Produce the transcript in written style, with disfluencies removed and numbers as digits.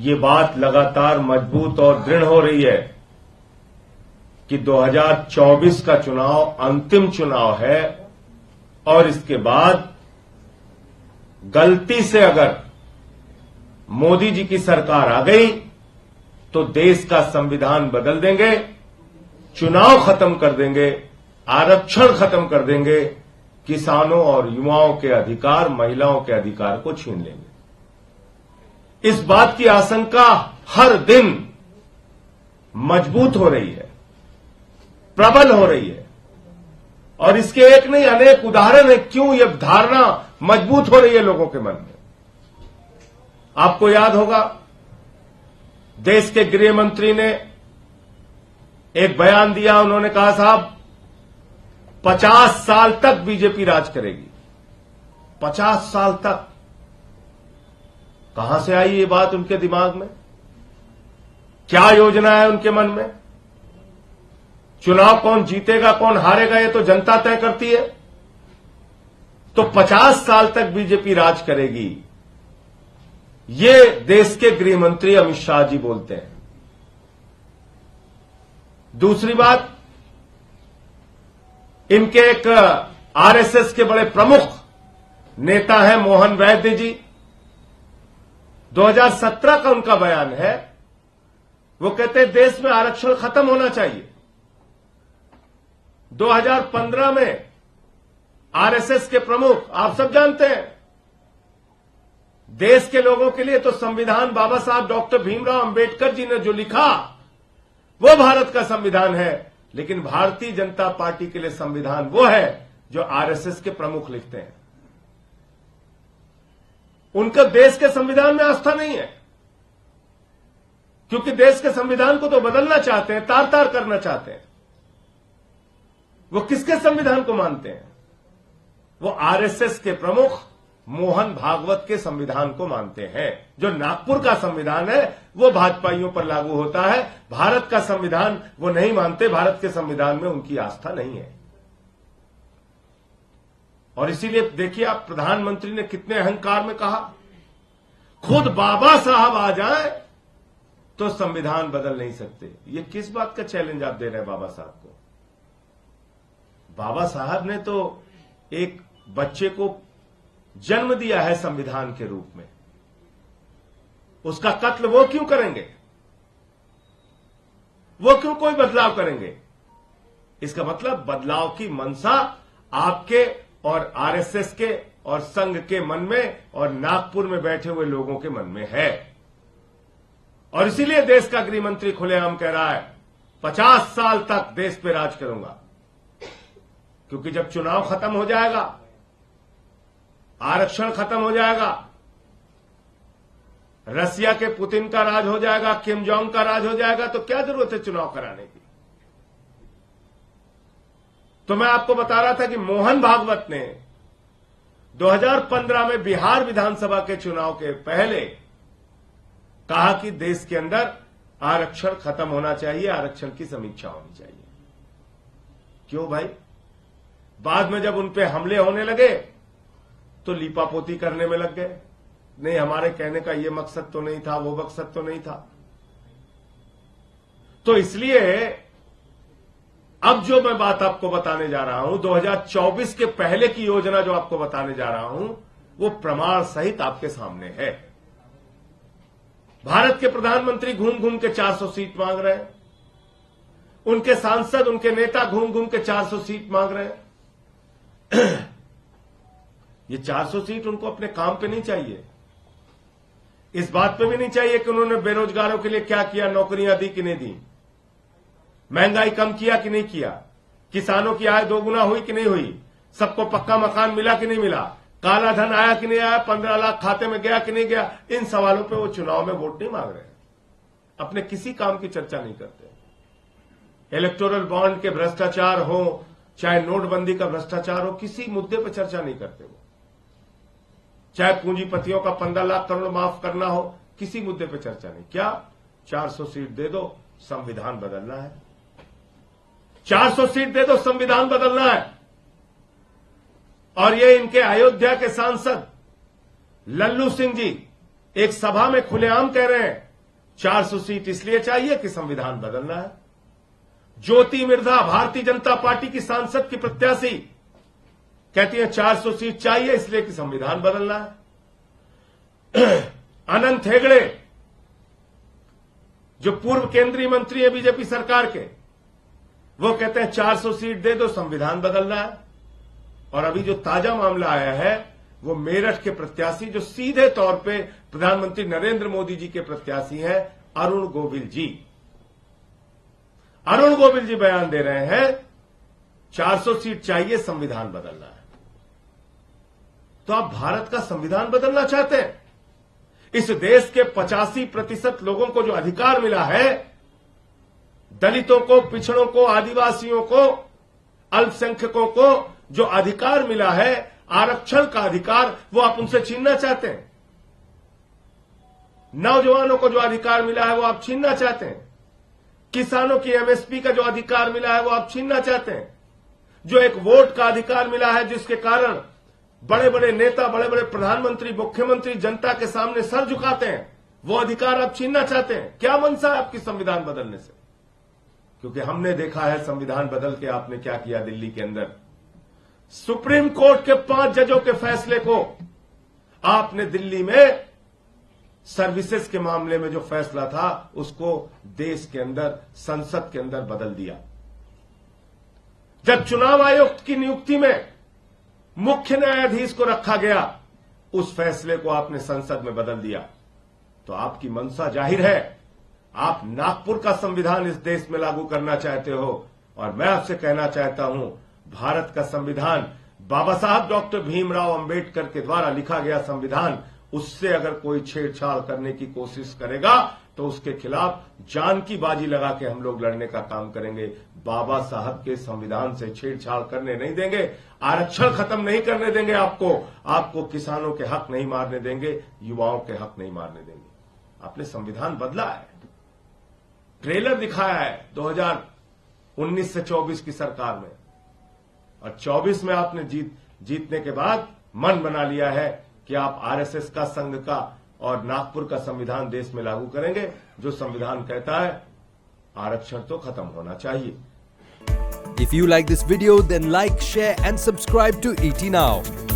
ये बात लगातार मजबूत और दृढ़ हो रही है कि 2024 का चुनाव अंतिम चुनाव है और इसके बाद गलती से अगर मोदी जी की सरकार आ गई तो देश का संविधान बदल देंगे, चुनाव खत्म कर देंगे, आरक्षण खत्म कर देंगे, किसानों और युवाओं के अधिकार, महिलाओं के अधिकार को छीन लेंगे। इस बात की आशंका हर दिन मजबूत हो रही है, प्रबल हो रही है और इसके एक नहीं अनेक उदाहरण है क्यों यह धारणा मजबूत हो रही है लोगों के मन में। आपको याद होगा देश के गृह मंत्री ने एक बयान दिया, उन्होंने कहा साहब 50 साल तक बीजेपी राज करेगी। 50 साल तक कहां से आई ये बात उनके दिमाग में? क्या योजना है उनके मन में? चुनाव कौन जीतेगा कौन हारेगा ये तो जनता तय करती है। तो 50 साल तक बीजेपी राज करेगी, ये देश के गृह मंत्री अमित शाह जी बोलते हैं। दूसरी बात, इनके एक आरएसएस के बड़े प्रमुख नेता हैं मोहन वैद्य जी, 2017 का उनका बयान है, वो कहते हैं देश में आरक्षण खत्म होना चाहिए। 2015 में आरएसएस के प्रमुख, आप सब जानते हैं, देश के लोगों के लिए तो संविधान बाबा साहब डॉक्टर भीमराव अंबेडकर जी ने जो लिखा वो भारत का संविधान है, लेकिन भारतीय जनता पार्टी के लिए संविधान वो है जो आरएसएस के प्रमुख लिखते हैं। उनका देश के संविधान में आस्था नहीं है, क्योंकि देश के संविधान को तो बदलना चाहते हैं, तार तार करना चाहते हैं। वो किसके संविधान को मानते हैं? वो आरएसएस के प्रमुख मोहन भागवत के संविधान को मानते हैं। जो नागपुर का संविधान है वो भाजपाइयों पर लागू होता है, भारत का संविधान वो नहीं मानते, भारत के संविधान में उनकी आस्था नहीं है। और इसीलिए देखिए आप, प्रधानमंत्री ने कितने अहंकार में कहा, खुद बाबा साहब आ जाए तो संविधान बदल नहीं सकते। ये किस बात का चैलेंज आप दे रहे हैं बाबा साहब को? बाबा साहब ने तो एक बच्चे को जन्म दिया है संविधान के रूप में, उसका कत्ल वो क्यों करेंगे? वो क्यों कोई बदलाव करेंगे? इसका मतलब बदलाव की मंशा आपके और आरएसएस के और संघ के मन में और नागपुर में बैठे हुए लोगों के मन में है। और इसीलिए देश का गृह मंत्री खुलेआम कह रहा है 50 साल तक देश पे राज करूंगा, क्योंकि जब चुनाव खत्म हो जाएगा, आरक्षण खत्म हो जाएगा, रसिया के पुतिन का राज हो जाएगा, किम जोंग का राज हो जाएगा, तो क्या जरूरत है चुनाव कराने की? तो मैं आपको बता रहा था कि मोहन भागवत ने 2015 में बिहार विधानसभा के चुनाव के पहले कहा कि देश के अंदर आरक्षण खत्म होना चाहिए, आरक्षण की समीक्षा होनी चाहिए। क्यों भाई? बाद में जब उन पे हमले होने लगे तो लीपापोती करने में लग गए। नहीं, हमारे कहने का ये मकसद तो नहीं था, वो मकसद तो नहीं था। तो इसलिए अब जो मैं बात आपको बताने जा रहा हूं, 2024 के पहले की योजना जो आपको बताने जा रहा हूं, वो प्रमाण सहित आपके सामने है। भारत के प्रधानमंत्री घूम घूम के 400 सीट मांग रहे हैं, उनके सांसद, उनके नेता घूम घूम के 400 सीट मांग रहे हैं। ये 400 सीट उनको अपने काम पे नहीं चाहिए, इस बात पे भी नहीं चाहिए कि उन्होंने बेरोजगारों के लिए क्या किया, नौकरियां दी कि नहीं दी, महंगाई कम किया कि नहीं किया, किसानों की आय 2 गुना हुई कि नहीं हुई, सबको पक्का मकान मिला कि नहीं मिला, काला धन आया कि नहीं आया, 15 लाख खाते में गया कि नहीं गया। इन सवालों पे वो चुनाव में वोट नहीं मांग रहे हैं, अपने किसी काम की चर्चा नहीं करते। इलेक्टोरल बॉन्ड के भ्रष्टाचार हो, चाहे नोटबंदी का भ्रष्टाचार हो, किसी मुद्दे पर चर्चा नहीं करते वो। चाहे पूंजीपतियों का 15 लाख करोड़ माफ करना हो, किसी मुद्दे पर चर्चा नहीं। क्या 400 सीट दे दो, संविधान बदलना है। 400 सीट दे दो, संविधान बदलना है। और ये इनके अयोध्या के सांसद लल्लू सिंह जी एक सभा में खुलेआम कह रहे हैं 400 सीट इसलिए चाहिए कि संविधान बदलना है। ज्योति मिर्धा भारतीय जनता पार्टी की सांसद की प्रत्याशी कहती है 400 सीट चाहिए इसलिए कि संविधान बदलना है। अनंत हेगड़े जो पूर्व केंद्रीय मंत्री है बीजेपी सरकार के, वो कहते हैं 400 सीट दे दो, संविधान बदलना है। और अभी जो ताजा मामला आया है वो मेरठ के प्रत्याशी जो सीधे तौर पे प्रधानमंत्री नरेंद्र मोदी जी के प्रत्याशी हैं, अरुण गोविल जी। अरुण गोविल जी बयान दे रहे हैं 400 सीट चाहिए, संविधान बदलना है। तो आप भारत का संविधान बदलना चाहते हैं? इस देश के 85% लोगों को जो अधिकार मिला है, दलितों को, पिछड़ों को, आदिवासियों को, अल्पसंख्यकों को जो अधिकार मिला है, आरक्षण का अधिकार, वो आप उनसे छीनना चाहते हैं। नौजवानों को जो अधिकार मिला है वो आप छीनना चाहते हैं। किसानों की एमएसपी का जो अधिकार मिला है वो आप छीनना चाहते हैं। जो एक वोट का अधिकार मिला है जिसके कारण बड़े बड़े नेता, बड़े बड़े प्रधानमंत्री, मुख्यमंत्री जनता के सामने सर झुकाते हैं, वो अधिकार आप छीनना चाहते हैं। क्या मंशा है आपकी संविधान बदलने से? क्योंकि हमने देखा है संविधान बदल के आपने क्या किया दिल्ली के अंदर। सुप्रीम कोर्ट के 5 जजों के फैसले को आपने दिल्ली में सर्विसेज के मामले में जो फैसला था उसको देश के अंदर, संसद के अंदर बदल दिया। जब चुनाव आयोग की नियुक्ति में मुख्य न्यायाधीश को रखा गया, उस फैसले को आपने संसद में बदल दिया। तो आपकी मंशा जाहिर है, आप नागपुर का संविधान इस देश में लागू करना चाहते हो। और मैं आपसे कहना चाहता हूं, भारत का संविधान बाबा साहब डॉक्टर भीमराव अंबेडकर के द्वारा लिखा गया संविधान, उससे अगर कोई छेड़छाड़ करने की कोशिश करेगा तो उसके खिलाफ जान की बाजी लगा के हम लोग लड़ने का काम करेंगे। बाबा साहब के संविधान से छेड़छाड़ करने नहीं देंगे, आरक्षण खत्म नहीं करने देंगे, आपको किसानों के हक नहीं मारने देंगे, युवाओं के हक नहीं मारने देंगे। आपने संविधान बदला है, ट्रेलर दिखाया है 2019 से 24 की सरकार में, और 24 में आपने जीतने के बाद मन बना लिया है कि आप आरएसएस का, संघ का और नागपुर का संविधान देश में लागू करेंगे, जो संविधान कहता है आरक्षण तो खत्म होना चाहिए। If you like this video, then like, share and subscribe to ET Now.